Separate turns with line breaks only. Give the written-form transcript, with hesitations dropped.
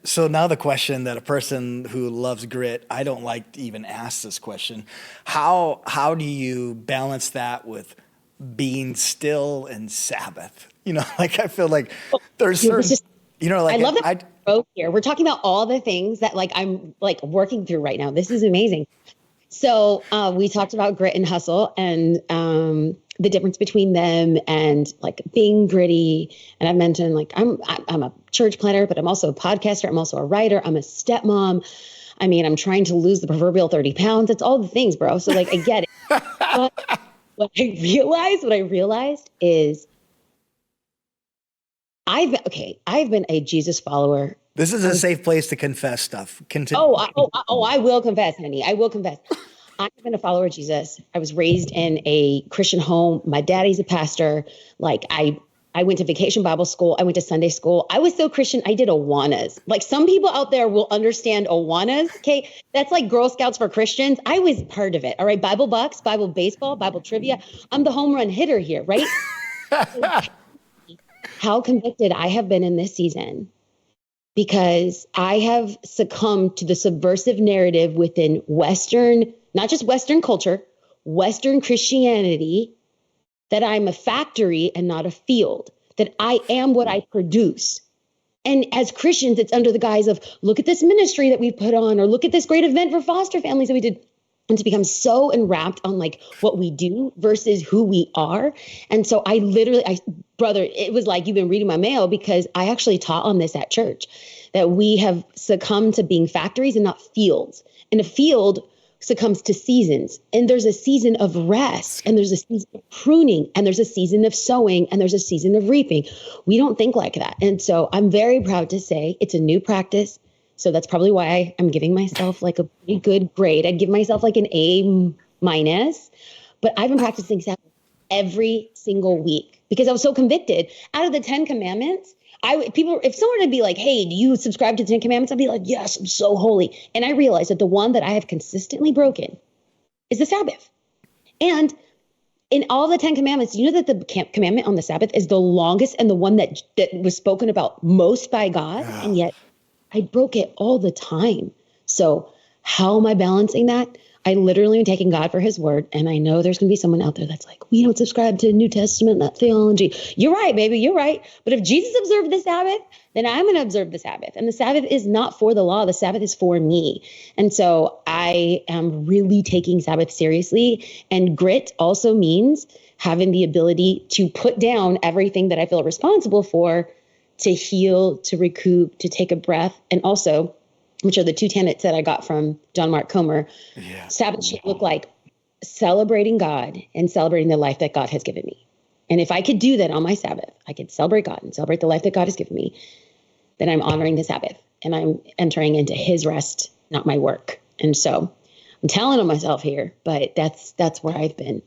So now the question that a person who loves grit, I don't like to even ask this question. How do you balance that with being still and Sabbath? Like I feel like there's
Dude,
certain,
I
like
love that
I
we're both here. We're talking about all the things that like I'm like working through right now. This is amazing. So we talked about grit and hustle and the difference between them and like being gritty. And I mentioned like I'm a church planner, but I'm also a podcaster. I'm also a writer. I'm a stepmom. I mean, I'm trying to lose the proverbial 30 pounds. It's all the things, bro. So like I get it. But what I realized is I've been a Jesus follower.
this is
I
a
was
safe place to confess stuff. Continue.
I will confess, honey. I will confess. I've been a follower of Jesus. I was raised in a Christian home. My daddy's a pastor. Like I went to vacation Bible school. I went to Sunday school. I was so Christian. I did Awanas. Like some people out there will understand Awanas. Okay. That's like Girl Scouts for Christians. I was part of it. All right. Bible bucks, Bible baseball, Bible trivia. I'm the home run hitter here, right? How convicted I have been in this season because I have succumbed to the subversive narrative within Western, not just Western culture, Western Christianity, that I'm a factory and not a field, that I am what I produce. And as Christians, it's under the guise of look at this ministry that we put on, or look at this great event for foster families that we did. And to become so enwrapped on like what we do versus who we are. And so brother, it was like you've been reading my mail because I actually taught on this at church, that we have succumbed to being factories and not fields. And a field succumbs to seasons. And there's a season of rest, and there's a season of pruning, and there's a season of sowing, and there's a season of reaping. We don't think like that. And so I'm very proud to say it's a new practice. So that's probably why I'm giving myself like a pretty good grade. I'd give myself like an A minus, but I've been practicing Sabbath every single week because I was so convicted. Out of the 10 commandments, if someone would be like, hey, do you subscribe to the 10 commandments? I'd be like, yes, I'm so holy. And I realized that the one that I have consistently broken is the Sabbath. And in all the 10 commandments, you know that the commandment on the Sabbath is the longest and the one that was spoken about most by God. And yet I broke it all the time. So how am I balancing that? I literally am taking God for his word. And I know there's going to be someone out there that's like, we don't subscribe to New Testament, not theology. You're right, baby. You're right. But if Jesus observed the Sabbath, then I'm going to observe the Sabbath. And the Sabbath is not for the law. The Sabbath is for me. And so I am really taking Sabbath seriously. And grit also means having the ability to put down everything that I feel responsible for, to heal, to recoup, to take a breath, and also, which are the two tenets that I got from John Mark Comer, Sabbath should look like celebrating God and celebrating the life that God has given me. And if I could do that on my Sabbath, I could celebrate God and celebrate the life that God has given me, then I'm honoring the Sabbath and I'm entering into his rest, not my work. And so I'm telling on myself here, but that's where I've been.